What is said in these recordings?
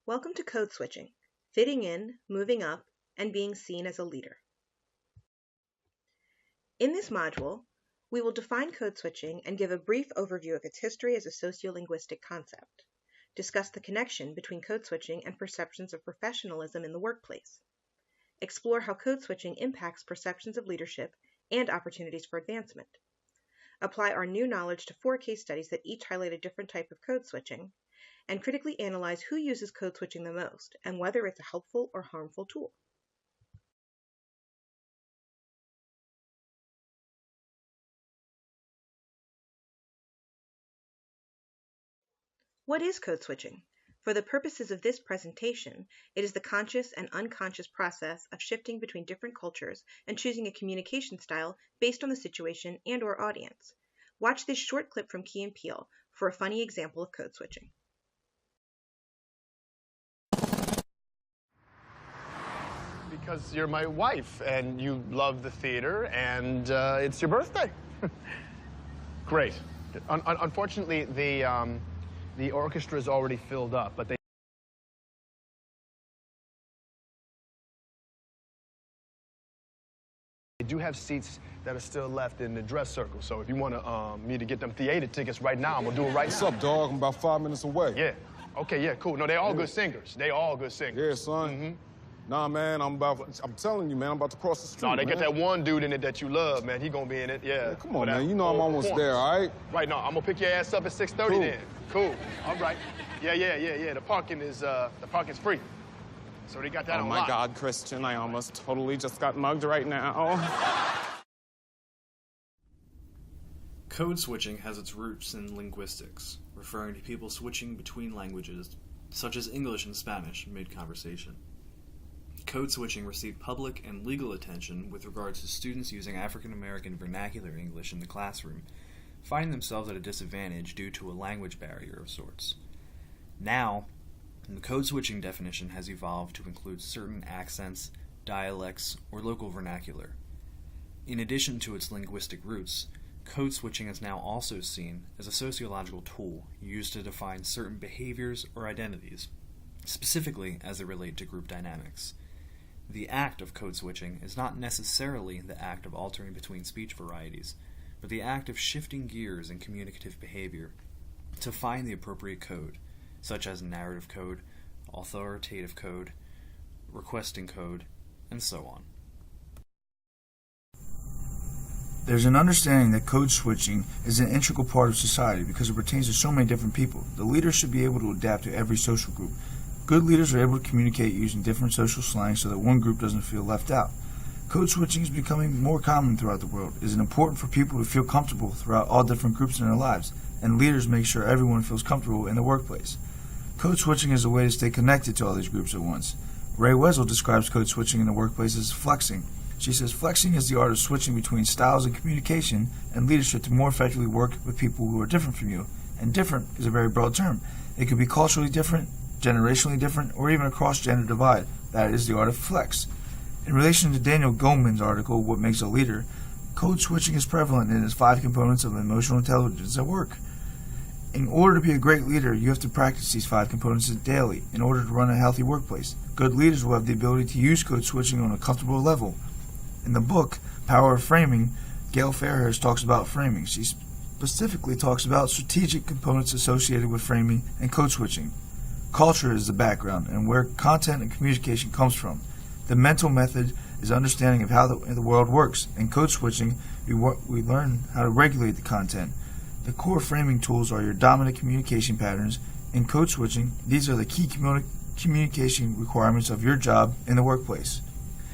Welcome to Code Switching, fitting in, moving up, and being seen as a leader. In this module, we will define code switching and give a brief overview of its history as a sociolinguistic concept, discuss the connection between code switching and perceptions of professionalism in the workplace, explore how code switching impacts perceptions of leadership and opportunities for advancement, apply our new knowledge to 4 case studies that each highlight a different type of code switching, and critically analyze who uses code switching the most and whether it's a helpful or harmful tool. What is code switching? For the purposes of this presentation, it is the conscious and unconscious process of shifting between different cultures and choosing a communication style based on the situation and/or audience. Watch this short clip from Key and Peele for a funny example of code switching. Because you're my wife and you love the theater and it's your birthday. Great. Unfortunately, the orchestra is already filled up, but they do have seats that are still left in the dress circle. So if you want me to get them theater tickets right now, I'm gonna do it right now. What's up, dog? I'm about 5 minutes away. Yeah. Okay, yeah, cool. No, they all good singers. They all good singers. Yeah, son. Mm-hmm. Nah, man, I'm telling you, man, I'm about to cross the street. No, they man. get that one dude in it that you love, man. He gonna be in it, yeah. Come on, man. You know I'm almost there, all right? Right now, I'm gonna pick your ass up at 6:30 Cool. then. Cool. All right. Yeah. The parking's free. So they got that Oh on my lock. God, Christian, I almost totally just got mugged right now. Code switching has its roots in linguistics, referring to people switching between languages, such as English and Spanish, mid-conversation. Code switching received public and legal attention with regards to students using African American vernacular English in the classroom, finding themselves at a disadvantage due to a language barrier of sorts. Now, the code switching definition has evolved to include certain accents, dialects, or local vernacular. In addition to its linguistic roots, code switching is now also seen as a sociological tool used to define certain behaviors or identities, specifically as they relate to group dynamics. The act of code switching is not necessarily the act of altering between speech varieties, but the act of shifting gears in communicative behavior to find the appropriate code, such as narrative code, authoritative code, requesting code, and so on. There's an understanding that code switching is an integral part of society because it pertains to so many different people. The leader should be able to adapt to every social group. Good leaders are able to communicate using different social slang so that one group doesn't feel left out. Code switching is becoming more common throughout the world. It is important for people to feel comfortable throughout all different groups in their lives, and leaders make sure everyone feels comfortable in the workplace. Code switching is a way to stay connected to all these groups at once. Ray Wessel describes code switching in the workplace as flexing. She says flexing is the art of switching between styles of communication and leadership to more effectively work with people who are different from you. And different is a very broad term. It could be culturally different, generationally different, or even a cross-gender divide. That is the art of flex. In relation to Daniel Goleman's article, What Makes a Leader, code switching is prevalent in its 5 components of emotional intelligence at work. In order to be a great leader, you have to practice these 5 components daily in order to run a healthy workplace. Good leaders will have the ability to use code switching on a comfortable level. In the book, Power of Framing, Gail Fairhurst talks about framing. She specifically talks about strategic components associated with framing and code switching. Culture is the background and where content and communication comes from. The mental method is understanding of how the world works. In code switching, we learn how to regulate the content. The core framing tools are your dominant communication patterns. In code switching, these are the key communication requirements of your job in the workplace.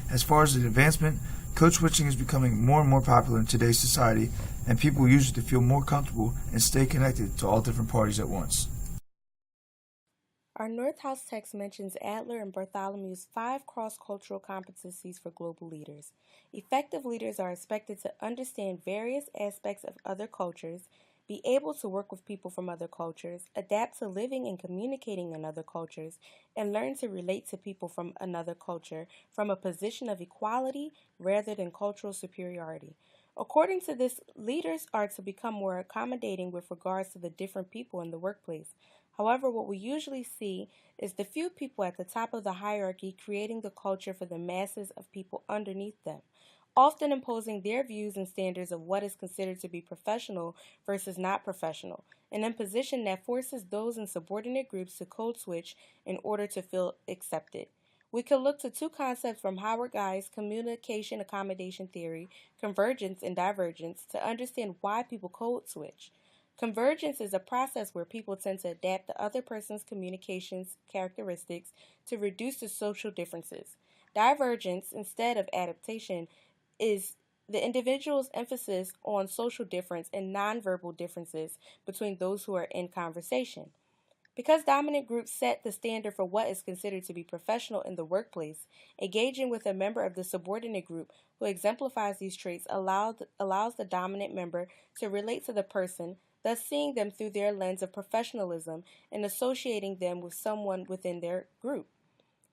As far as the advancement, code switching is becoming more and more popular in today's society, and people use it to feel more comfortable and stay connected to all different parties at once. Our North House text mentions Adler and Bartholomew's 5 cross-cultural competencies for global leaders. Effective leaders are expected to understand various aspects of other cultures, be able to work with people from other cultures, adapt to living and communicating in other cultures, and learn to relate to people from another culture from a position of equality rather than cultural superiority. According to this, leaders are to become more accommodating with regards to the different people in the workplace. However, what we usually see is the few people at the top of the hierarchy creating the culture for the masses of people underneath them, often imposing their views and standards of what is considered to be professional versus not professional, an imposition that forces those in subordinate groups to code switch in order to feel accepted. We could look to two concepts from Howard Guy's communication accommodation theory, convergence and divergence, to understand why people code switch. Convergence is a process where people tend to adapt the other person's communications characteristics to reduce the social differences. Divergence, instead of adaptation, is the individual's emphasis on social difference and nonverbal differences between those who are in conversation. Because dominant groups set the standard for what is considered to be professional in the workplace, engaging with a member of the subordinate group who exemplifies these traits allows the dominant member to relate to the person, thus seeing them through their lens of professionalism and associating them with someone within their group.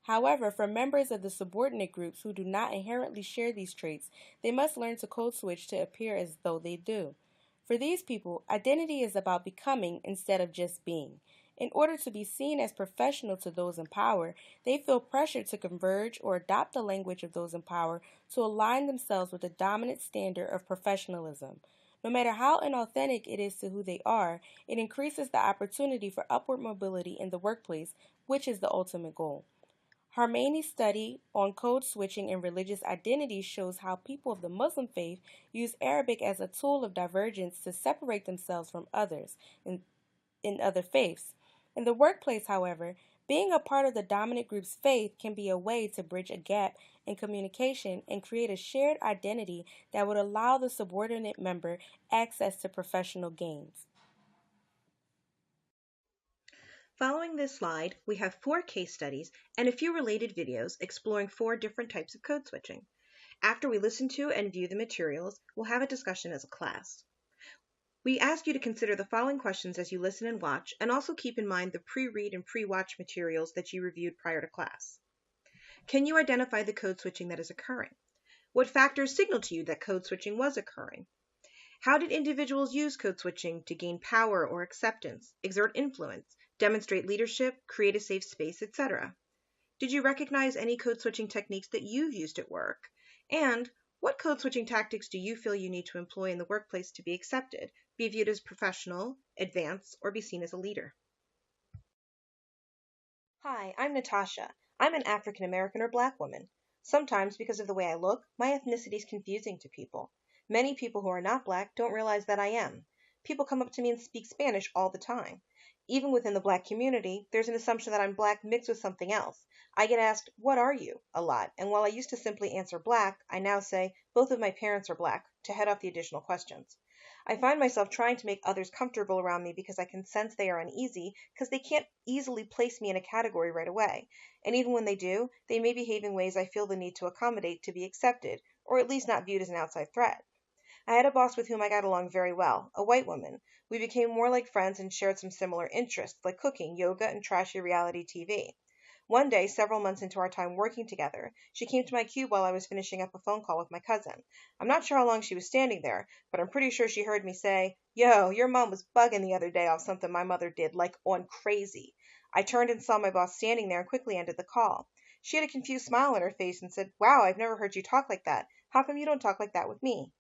However, for members of the subordinate groups who do not inherently share these traits, they must learn to code switch to appear as though they do. For these people, identity is about becoming instead of just being. In order to be seen as professional to those in power, they feel pressured to converge or adopt the language of those in power to align themselves with the dominant standard of professionalism. No matter how inauthentic it is to who they are, it increases the opportunity for upward mobility in the workplace, which is the ultimate goal. Harmany's study on code switching and religious identity shows how people of the Muslim faith use Arabic as a tool of divergence to separate themselves from others in other faiths. In the workplace, however, being a part of the dominant group's faith can be a way to bridge a gap in communication and create a shared identity that would allow the subordinate member access to professional gains. Following this slide, we have 4 case studies and a few related videos exploring 4 different types of code switching. After we listen to and view the materials, we'll have a discussion as a class. We ask you to consider the following questions as you listen and watch, and also keep in mind the pre-read and pre-watch materials that you reviewed prior to class. Can you identify the code switching that is occurring? What factors signal to you that code switching was occurring? How did individuals use code switching to gain power or acceptance, exert influence, demonstrate leadership, create a safe space, etc.? Did you recognize any code switching techniques that you've used at work? And what code switching tactics do you feel you need to employ in the workplace to be accepted, be viewed as professional, advanced, or be seen as a leader? Hi, I'm Natasha. I'm an African American or Black woman. Sometimes, because of the way I look, my ethnicity is confusing to people. Many people who are not Black don't realize that I am. People come up to me and speak Spanish all the time. Even within the Black community, there's an assumption that I'm Black mixed with something else. I get asked, "What are you?" a lot, and while I used to simply answer Black, I now say, "Both of my parents are Black," to head off the additional questions. I find myself trying to make others comfortable around me because I can sense they are uneasy because they can't easily place me in a category right away. And even when they do, they may behave in ways I feel the need to accommodate to be accepted, or at least not viewed as an outside threat. I had a boss with whom I got along very well, a white woman. We became more like friends and shared some similar interests, like cooking, yoga, and trashy reality TV. One day, several months into our time working together, she came to my cube while I was finishing up a phone call with my cousin. I'm not sure how long she was standing there, but I'm pretty sure she heard me say, "Yo, your mom was bugging the other day off something my mother did, like on crazy." I turned and saw my boss standing there and quickly ended the call. She had a confused smile on her face and said, "Wow, I've never heard you talk like that. How come you don't talk like that with me?"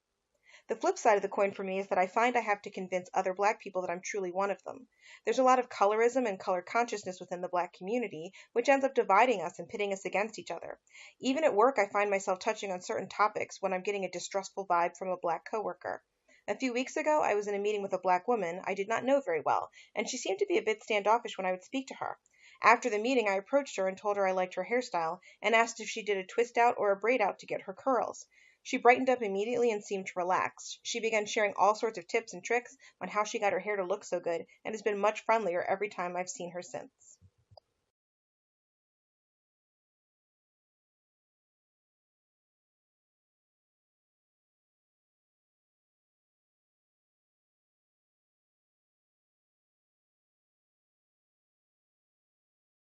The flip side of the coin for me is that I find I have to convince other Black people that I'm truly one of them. There's a lot of colorism and color consciousness within the Black community, which ends up dividing us and pitting us against each other. Even at work, I find myself touching on certain topics when I'm getting a distrustful vibe from a Black coworker. A few weeks ago, I was in a meeting with a Black woman I did not know very well, and she seemed to be a bit standoffish when I would speak to her. After the meeting, I approached her and told her I liked her hairstyle and asked if she did a twist out or a braid out to get her curls. She brightened up immediately and seemed relaxed. She began sharing all sorts of tips and tricks on how she got her hair to look so good and has been much friendlier every time I've seen her since.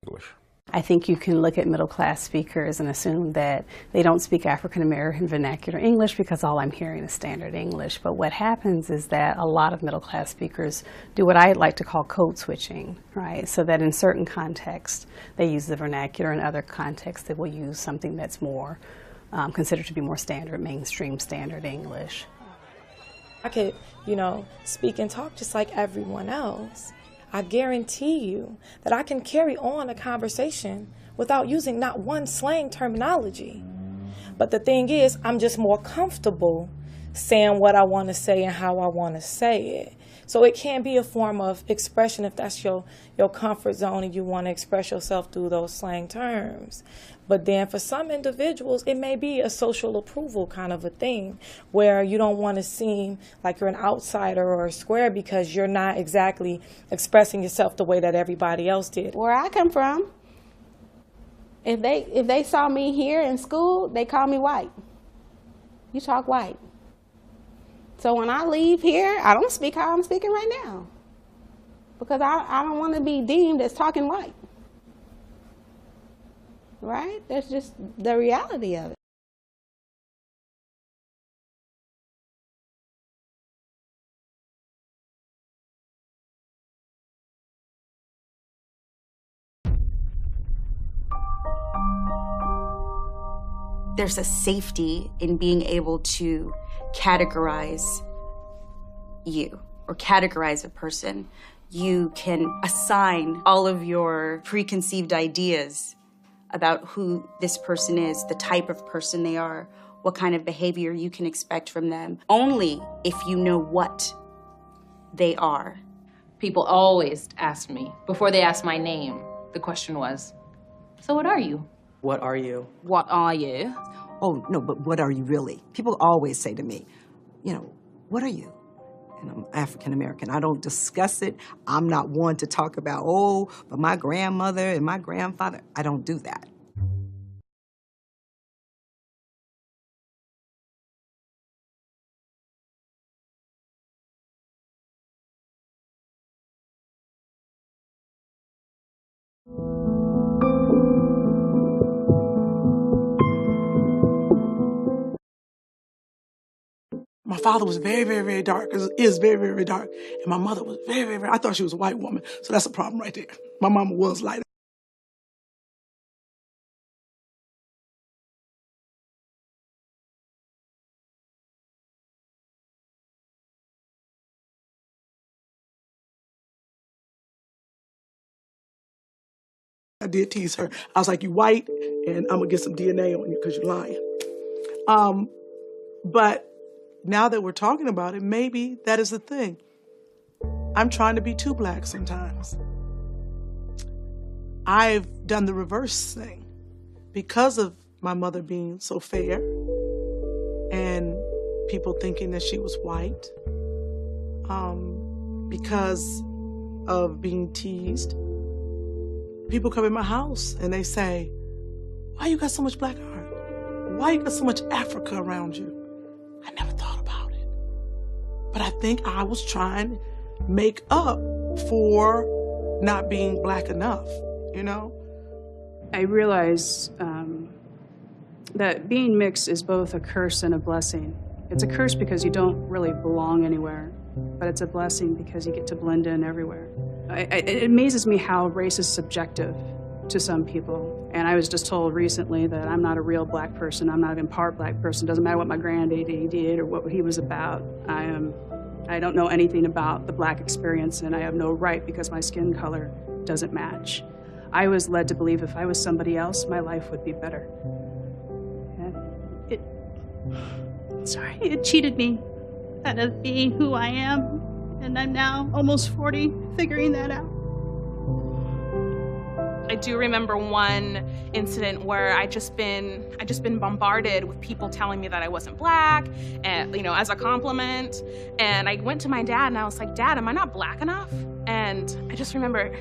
English. I think you can look at middle-class speakers and assume that they don't speak African-American vernacular English because all I'm hearing is standard English. But what happens is that a lot of middle-class speakers do what I like to call code switching, right? So that in certain contexts, they use the vernacular. In other contexts, they will use something that's more considered to be more standard, mainstream standard English. I could, speak and talk just like everyone else. I guarantee you that I can carry on a conversation without using not one slang terminology. But the thing is, I'm just more comfortable saying what I want to say and how I want to say it. So it can be a form of expression if that's your comfort zone and you want to express yourself through those slang terms. But then for some individuals, it may be a social approval kind of a thing where you don't want to seem like you're an outsider or a square because you're not exactly expressing yourself the way that everybody else did. Where I come from, if they saw me here in school, they call me white. You talk white. So when I leave here, I don't speak how I'm speaking right now because I don't want to be deemed as talking white. Right? That's just the reality of it. There's a safety in being able to categorize you or categorize a person. You can assign all of your preconceived ideas about who this person is, the type of person they are, what kind of behavior you can expect from them, only if you know what they are. People always ask me, before they ask my name, the question was, so what are you? What are you? What are you? Oh, no, but what are you really? People always say to me, what are you? And I'm African American. I don't discuss it. I'm not one to talk about, but my grandmother and my grandfather. I don't do that. My father was very, very, very dark, is very, very, very dark. And my mother was very, very, very, I thought she was a white woman. So that's a problem right there. My mama was light. I did tease her. I was like, you white, and I'm gonna get some DNA on you because you're lying. But now that we're talking about it, maybe that is the thing. I'm trying to be too black sometimes. I've done the reverse thing because of my mother being so fair and people thinking that she was white, because of being teased. People come in my house and they say, why you got so much black art? Why you got so much Africa around you? I never thought about it. But I think I was trying to make up for not being black enough, I realize that being mixed is both a curse and a blessing. It's a curse because you don't really belong anywhere, but it's a blessing because you get to blend in everywhere. It amazes me how race is subjective to some people. And I was just told recently that I'm not a real black person. I'm not even part black person. Doesn't matter what my granddaddy did or what he was about. I don't know anything about the black experience, and I have no right because my skin color doesn't match. I was led to believe if I was somebody else, my life would be better. And it cheated me out of being who I am. And I'm now almost 40, figuring that out. I do remember one incident where I just been bombarded with people telling me that I wasn't black, and as a compliment. And I went to my dad and I was like, Dad, am I not black enough? And I just remember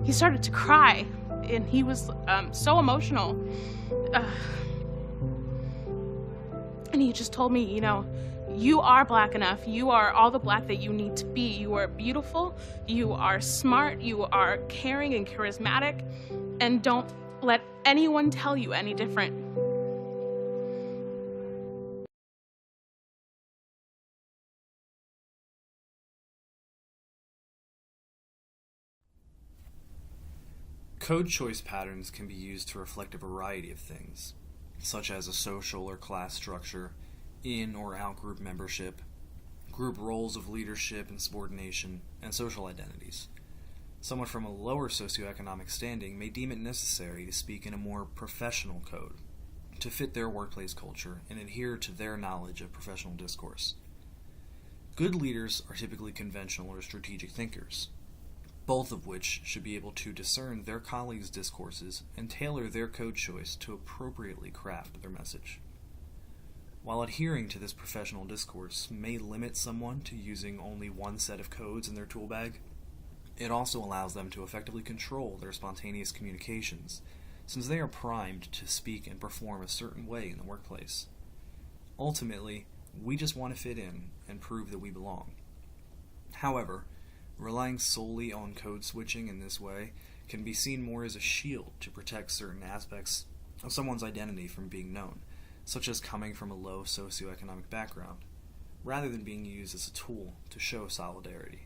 he started to cry, and he was so emotional. And he just told me, you are black enough. You are all the black that you need to be. You are beautiful. You are smart. You are caring and charismatic. and don't let anyone tell you any different. Code choice patterns can be used to reflect a variety of things, such as a social or class structure, in or out-group membership, group roles of leadership and subordination, and social identities. Someone from a lower socioeconomic standing may deem it necessary to speak in a more professional code, to fit their workplace culture and adhere to their knowledge of professional discourse. Good leaders are typically conventional or strategic thinkers, both of which should be able to discern their colleagues' discourses and tailor their code choice to appropriately craft their message. While adhering to this professional discourse may limit someone to using only one set of codes in their tool bag, it also allows them to effectively control their spontaneous communications, since they are primed to speak and perform a certain way in the workplace. Ultimately, we just want to fit in and prove that we belong. However, relying solely on code switching in this way can be seen more as a shield to protect certain aspects of someone's identity from being known, such as coming from a low socioeconomic background, rather than being used as a tool to show solidarity.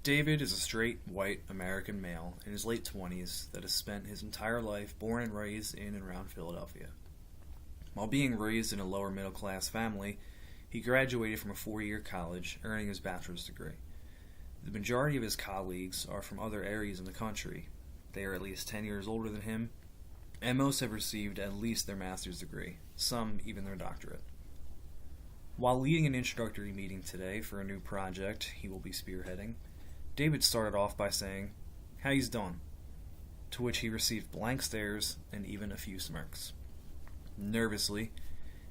David is a straight, white American male in his late 20s that has spent his entire life born and raised in and around Philadelphia. While being raised in a lower middle-class family, he graduated from a 4-year college, earning his bachelor's degree. The majority of his colleagues are from other areas in the country. They are at least 10 years older than him, and most have received at least their master's degree, some even their doctorate. While leading an introductory meeting today for a new project he will be spearheading, David started off by saying, "How you's doing?" To which he received blank stares and even a few smirks. Nervously,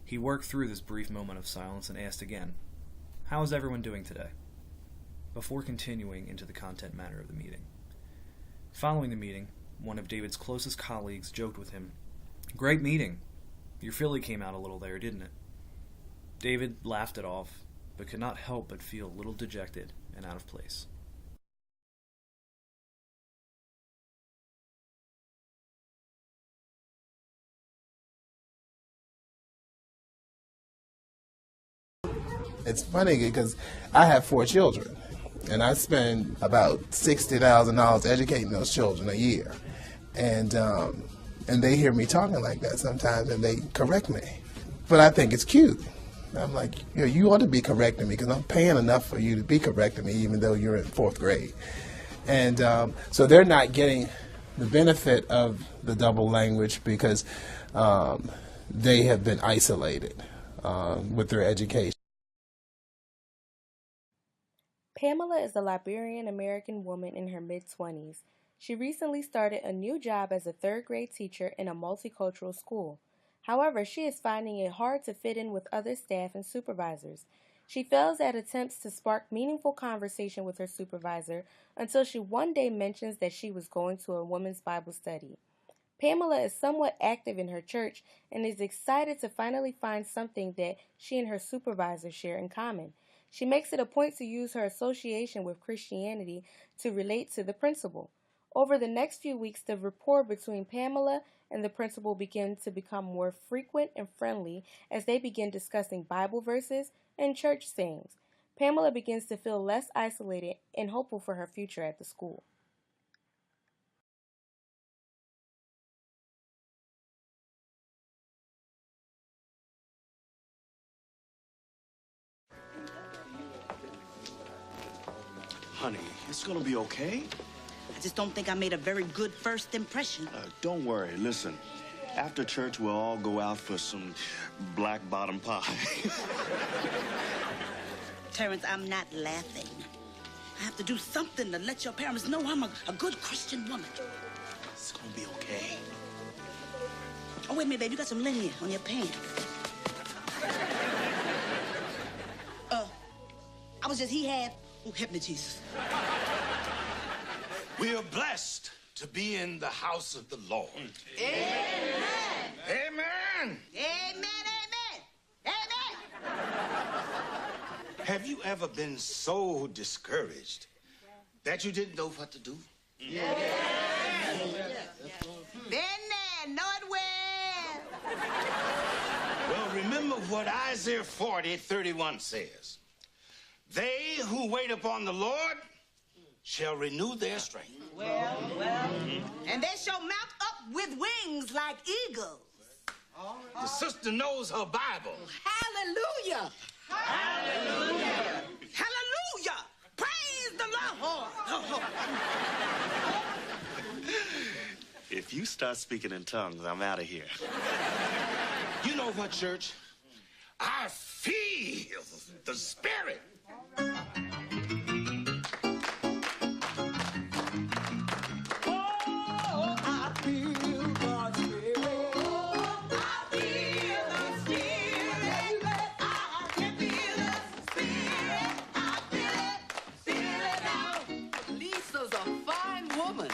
he worked through this brief moment of silence and asked again, "How is everyone doing today?" before continuing into the content matter of the meeting. Following the meeting, one of David's closest colleagues joked with him, "Great meeting. Your Philly came out a little there, didn't it?" David laughed it off, but could not help but feel a little dejected and out of place. It's funny because I have 4 children, and I spend about $60,000 educating those children a year, and they hear me talking like that sometimes, and they correct me. But I think it's cute. I'm like, you ought to be correcting me because I'm paying enough for you to be correcting me, even though you're in 4th grade. And so they're not getting the benefit of the double language because they have been isolated with their education. Pamela is a Liberian-American woman in her mid-20s. She recently started a new job as a 3rd-grade teacher in a multicultural school. However, she is finding it hard to fit in with other staff and supervisors. She fails at attempts to spark meaningful conversation with her supervisor until she one day mentions that she was going to a women's Bible study. Pamela is somewhat active in her church and is excited to finally find something that she and her supervisor share in common. She makes it a point to use her association with Christianity to relate to the principal. Over the next few weeks, the rapport between Pamela and the principal begin to become more frequent and friendly as they begin discussing Bible verses and church sayings. Pamela begins to feel less isolated and hopeful for her future at the school. Honey, it's gonna be okay. I just don't think I made a very good first impression. Don't worry. Listen, after church, we'll all go out for some black bottom pie. Terrence, I'm not laughing. I have to do something to let your parents know I'm a good Christian woman. It's gonna be okay. Oh, wait a minute, babe. You got some linen on your pants. He had hypnotism. We are blessed to be in the house of the Lord. Amen. Amen. Amen, amen, Have you ever been so discouraged that you didn't know what to do? Been there, know it well. Well, remember what Isaiah 40:31 says. They who wait upon the Lord shall renew their strength. And they shall mount up with wings like eagles. The sister knows her Bible. Hallelujah. Hallelujah. Hallelujah. Praise the Lord. If you start speaking in tongues, I'm out of here. You know what, church? I feel the Spirit. Lisa's a fine woman.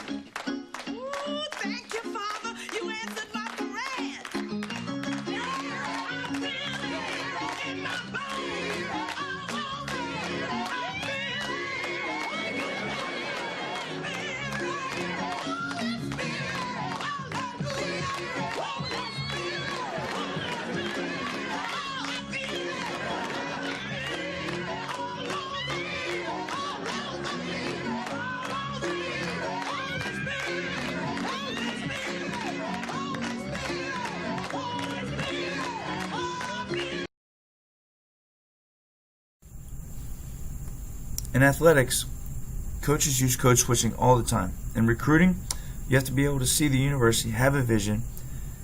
Ooh, thank you, Father. You answered my prayer. I feel it in my bones. All over. I feel In athletics, coaches use code switching all the time. In recruiting, you have to be able to see the university, have a vision,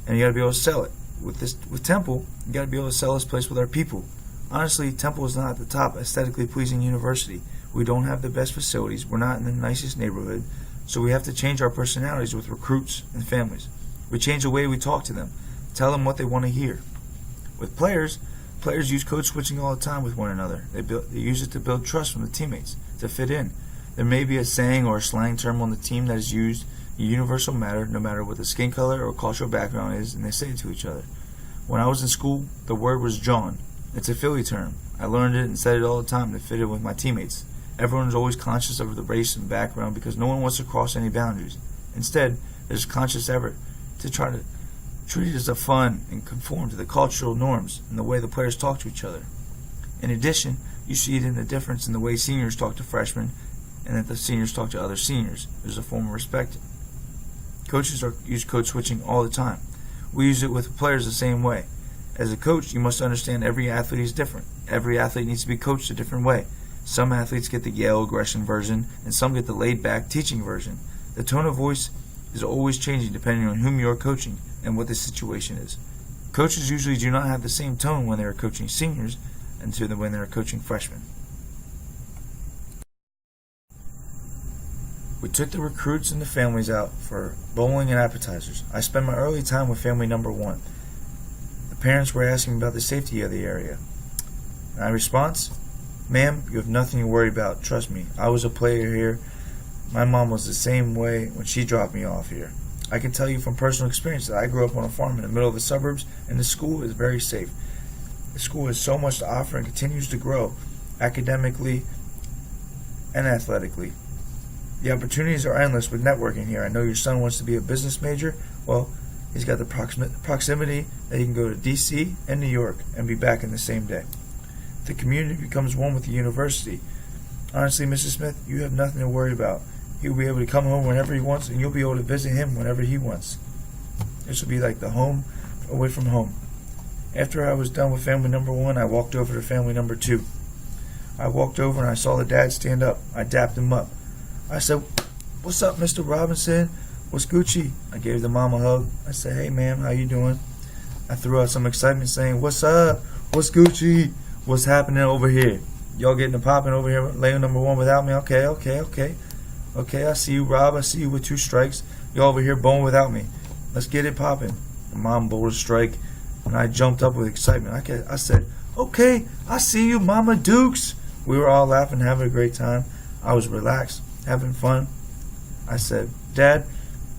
and you got to be able to sell it. With Temple, you got to be able to sell this place with our people. Honestly, Temple is not at the top aesthetically pleasing university. We don't have the best facilities. We're not in the nicest neighborhood. So we have to change our personalities with recruits and families. We change the way we talk to them, tell them what they want to hear. With players use code switching all the time with one another. They use it to build trust from the teammates, to fit in. There may be a saying or a slang term on the team that is used in universal matter, no matter what the skin color or cultural background is, and they say it to each other. When I was in school, the word was John. It's a Philly term. I learned it and said it all the time to fit in with my teammates. Everyone is always conscious of the race and background because no one wants to cross any boundaries. Instead, there's a conscious effort to try to treat it as a fun and conform to the cultural norms and the way the players talk to each other. In addition, you see it in the difference in the way seniors talk to freshmen and that the seniors talk to other seniors. There's a form of respect. Coaches use code switching all the time. We use it with players the same way. As a coach, you must understand every athlete is different. Every athlete needs to be coached a different way. Some athletes get the yell aggression version, and some get the laid-back teaching version. The tone of voice is always changing depending on whom you are coaching and what the situation is. Coaches usually do not have the same tone when they are coaching seniors and when they are coaching freshmen. We took the recruits and the families out for bowling and appetizers. I spent my early time with family number 1. The parents were asking about the safety of the area. My response, "Ma'am, you have nothing to worry about. Trust me. I was a player here. My mom was the same way when she dropped me off here. I can tell you from personal experience that I grew up on a farm in the middle of the suburbs, and the school is very safe. The school has so much to offer and continues to grow academically and athletically. The opportunities are endless with networking here. I know your son wants to be a business major. Well, he's got the proximity that he can go to D.C. and New York and be back in the same day. The community becomes one with the university. Honestly, Mrs. Smith, you have nothing to worry about. He'll be able to come home whenever he wants, and you'll be able to visit him whenever he wants. This will be like the home away from home." After I was done with family number 1, I walked over to family number 2. I walked over and I saw the dad stand up. I dapped him up. I said, "What's up, Mr. Robinson? What's Gucci?" I gave the mom a hug. I said, "Hey, ma'am, how you doing?" I threw out some excitement saying, "What's up? What's Gucci? What's happening over here? Y'all getting it popping over here, lane number 1 without me? Okay, I see you, Rob. I see you with 2 strikes. Y'all over here bowling without me. Let's get it popping." The mom bowled a strike, and I jumped up with excitement. I said, "Okay, I see you, Mama Dukes." We were all laughing, having a great time. I was relaxed, having fun. I said, "Dad,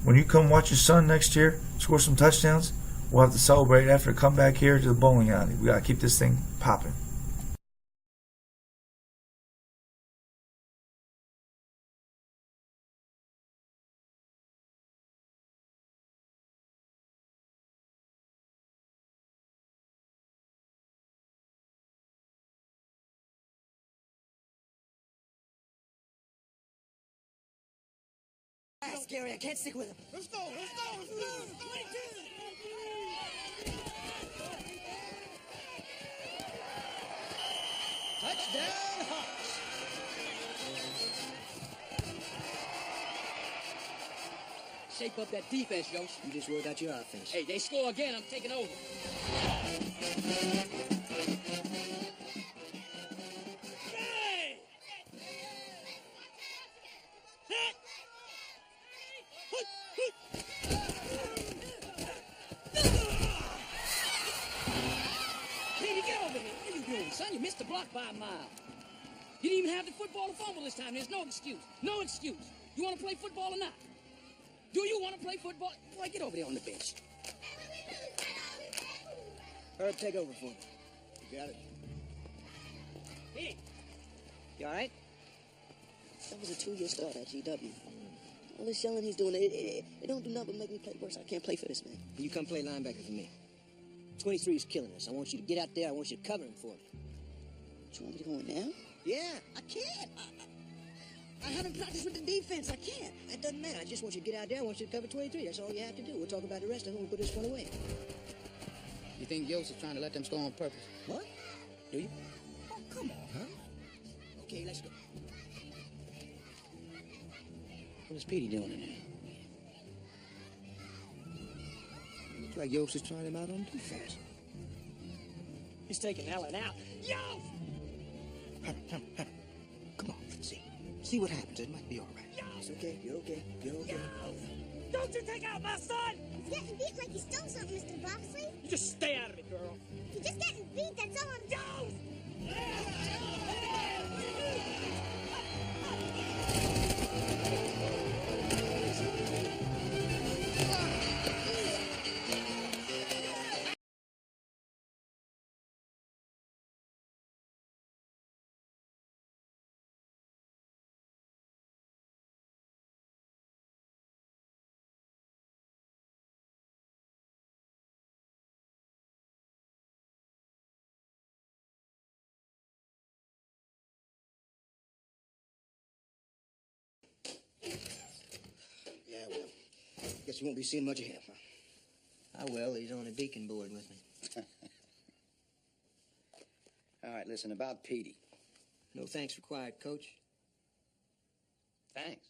when you come watch your son next year score some touchdowns, we'll have to celebrate after come back here to the bowling alley. We got to keep this thing popping." scary. I can't stick with him. Let's go. Touchdown, Hawks. Shape up that defense, Yost. You just worried out your offense. Hey, they score again. I'm taking over. Katie, get over here. What are you doing, son? You missed the block by a mile. You didn't even have the football to fumble this time. There's no excuse. No excuse. You want to play football or not? Do you want to play football? Boy, get over there on the bench. Herb, take over for me. You got it. Hey, you all right? That was a 2-year start at GW. All this yelling he's doing, it don't do nothing but make me play worse. I can't play for this man. You come play linebacker for me. 23 is killing us. I want you to get out there. I want you to cover him for me. You want me to go in now? Yeah. I can't. I haven't practiced with the defense. I can't. It doesn't matter. I just want you to get out there. I want you to cover 23. That's all you have to do. We'll talk about the rest of it when we put this one away. You think Yost is trying to let them score on purpose? What? Do you? Oh, come on, huh? Okay, let's go. What is Petey doing in there? Looks like Yost is trying him out on defense. He's taking Ellen out. Yost! Come on, let's see. See what happens. It might be all right. It's okay. You're okay. You're okay. Don't you take out my son! He's getting beat like he stole something, Mr. Boxley. You just stay out of it, girl. He's just getting beat, that's all. Yeah, well, guess you won't be seeing much of him, huh? I will. He's on a deacon board with me. All right, listen, about Petey. No thanks required, Coach. Thanks?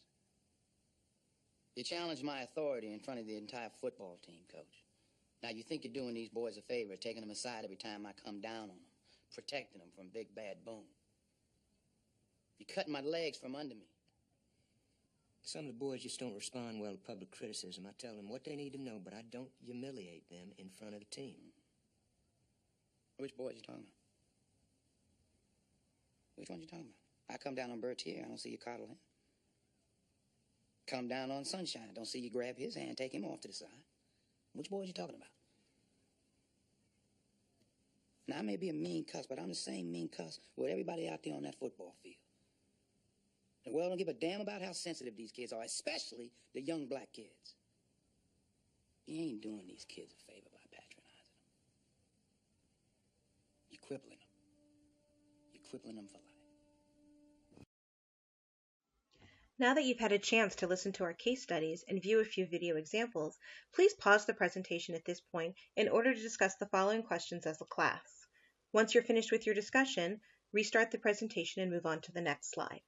You challenged my authority in front of the entire football team, Coach. Now, you think you're doing these boys a favor, taking them aside every time I come down on them, protecting them from Big Bad Boom. You're cutting my legs from under me. Some of the boys just don't respond well to public criticism. I tell them what they need to know, but I don't humiliate them in front of the team. Which boys you talking about? Which ones you talking about? I come down on Bertier, I don't see you coddle him. Come down on Sunshine, I don't see you grab his hand, take him off to the side. Which boys you talking about? Now, I may be a mean cuss, but I'm the same mean cuss with everybody out there on that football field. The world don't give a damn about how sensitive these kids are, especially the young black kids. You ain't doing these kids a favor by patronizing them. You're crippling them. You're crippling them for life. Now that you've had a chance to listen to our case studies and view a few video examples, please pause the presentation at this point in order to discuss the following questions as a class. Once you're finished with your discussion, restart the presentation and move on to the next slide.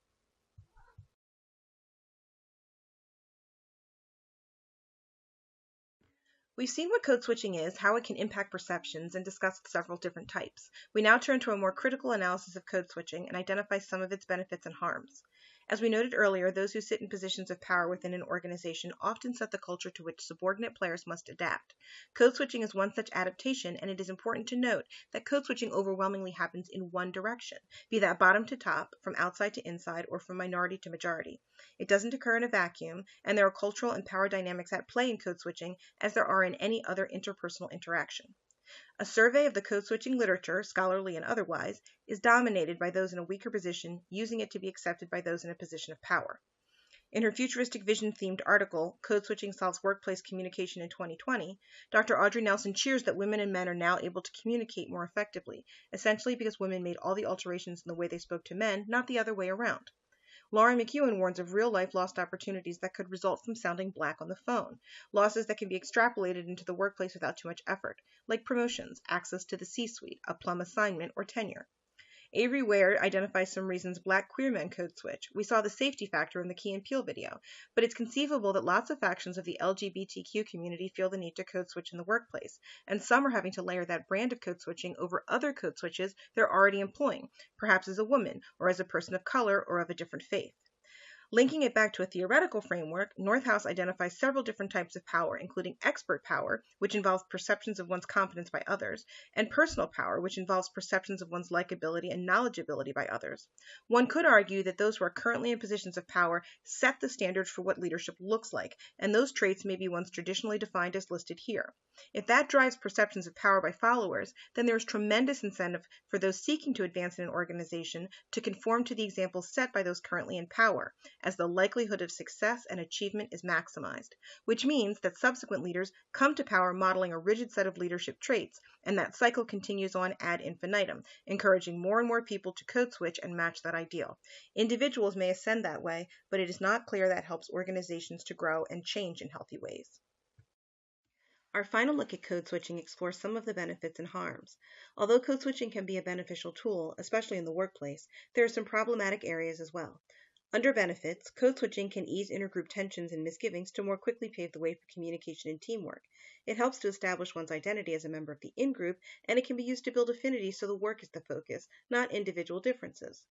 We've seen what code switching is, how it can impact perceptions, and discussed several different types. We now turn to a more critical analysis of code switching and identify some of its benefits and harms. As we noted earlier, those who sit in positions of power within an organization often set the culture to which subordinate players must adapt. Code switching is one such adaptation, and it is important to note that code switching overwhelmingly happens in one direction, be that bottom to top, from outside to inside, or from minority to majority. It doesn't occur in a vacuum, and there are cultural and power dynamics at play in code switching as there are in any other interpersonal interaction. A survey of the code-switching literature, scholarly and otherwise, is dominated by those in a weaker position, using it to be accepted by those in a position of power. In her Futuristic Vision-themed article, Code Switching Solves Workplace Communication in 2020, Dr. Audrey Nelson cheers that women and men are now able to communicate more effectively, essentially because women made all the alterations in the way they spoke to men, not the other way around. Lauren McEwen warns of real-life lost opportunities that could result from sounding black on the phone, losses that can be extrapolated into the workplace without too much effort, like promotions, access to the C-suite, a plum assignment, or tenure. Avery Ware identifies some reasons black queer men code switch. We saw the safety factor in the Key and Peele video, but it's conceivable that lots of factions of the LGBTQ community feel the need to code switch in the workplace, and some are having to layer that brand of code switching over other code switches they're already employing, perhaps as a woman, or as a person of color, or of a different faith. Linking it back to a theoretical framework, Northouse identifies several different types of power, including expert power, which involves perceptions of one's competence by others, and personal power, which involves perceptions of one's likability and knowledgeability by others. One could argue that those who are currently in positions of power set the standards for what leadership looks like, and those traits may be ones traditionally defined as listed here. If that drives perceptions of power by followers, then there is tremendous incentive for those seeking to advance in an organization to conform to the examples set by those currently in power, as the likelihood of success and achievement is maximized, which means that subsequent leaders come to power modeling a rigid set of leadership traits, and that cycle continues on ad infinitum, encouraging more and more people to code switch and match that ideal. Individuals may ascend that way, but it is not clear that helps organizations to grow and change in healthy ways. Our final look at code switching explores some of the benefits and harms. Although code switching can be a beneficial tool, especially in the workplace, there are some problematic areas as well. Under benefits, code switching can ease intergroup tensions and misgivings to more quickly pave the way for communication and teamwork. It helps to establish one's identity as a member of the in-group, and it can be used to build affinity so the work is the focus, not individual differences.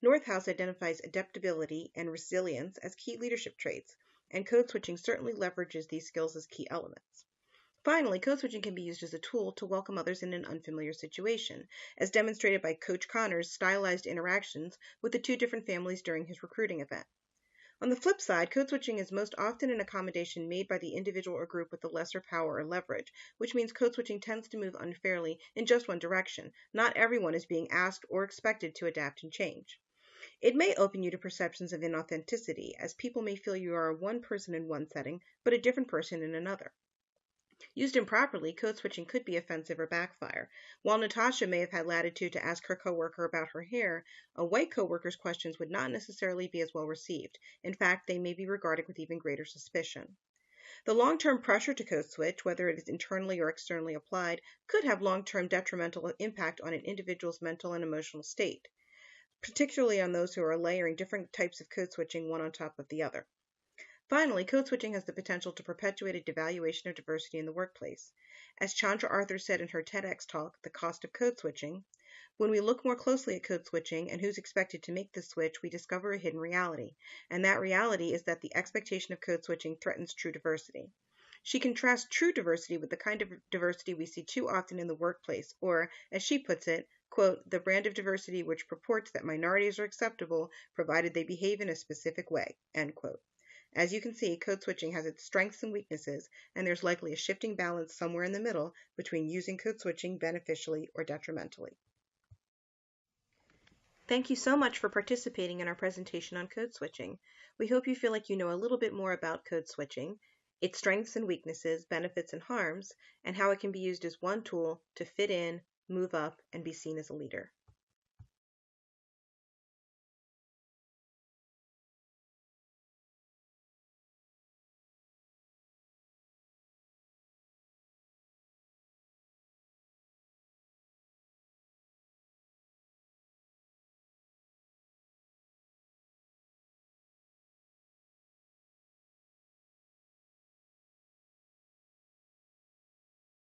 Northouse identifies adaptability and resilience as key leadership traits, and code switching certainly leverages these skills as key elements. Finally, code switching can be used as a tool to welcome others in an unfamiliar situation, as demonstrated by Coach Connor's stylized interactions with the two different families during his recruiting event. On the flip side, code switching is most often an accommodation made by the individual or group with the lesser power or leverage, which means code switching tends to move unfairly in just one direction. Not everyone is being asked or expected to adapt and change. It may open you to perceptions of inauthenticity, as people may feel you are one person in one setting, but a different person in another. Used improperly, code switching could be offensive or backfire. While Natasha may have had latitude to ask her coworker about her hair, a white coworker's questions would not necessarily be as well received. In fact, they may be regarded with even greater suspicion. The long-term pressure to code switch, whether it is internally or externally applied, could have long-term detrimental impact on an individual's mental and emotional state, particularly on those who are layering different types of code switching one on top of the other. Finally, code switching has the potential to perpetuate a devaluation of diversity in the workplace. As Chandra Arthur said in her TEDx talk, The Cost of Code Switching, when we look more closely at code switching and who's expected to make the switch, we discover a hidden reality. And that reality is that the expectation of code switching threatens true diversity. She contrasts true diversity with the kind of diversity we see too often in the workplace, or, as she puts it, quote, the brand of diversity which purports that minorities are acceptable provided they behave in a specific way, end quote. As you can see, code switching has its strengths and weaknesses, and there's likely a shifting balance somewhere in the middle between using code switching beneficially or detrimentally. Thank you so much for participating in our presentation on code switching. We hope you feel like you know a little bit more about code switching, its strengths and weaknesses, benefits and harms, and how it can be used as one tool to fit in, move up, and be seen as a leader.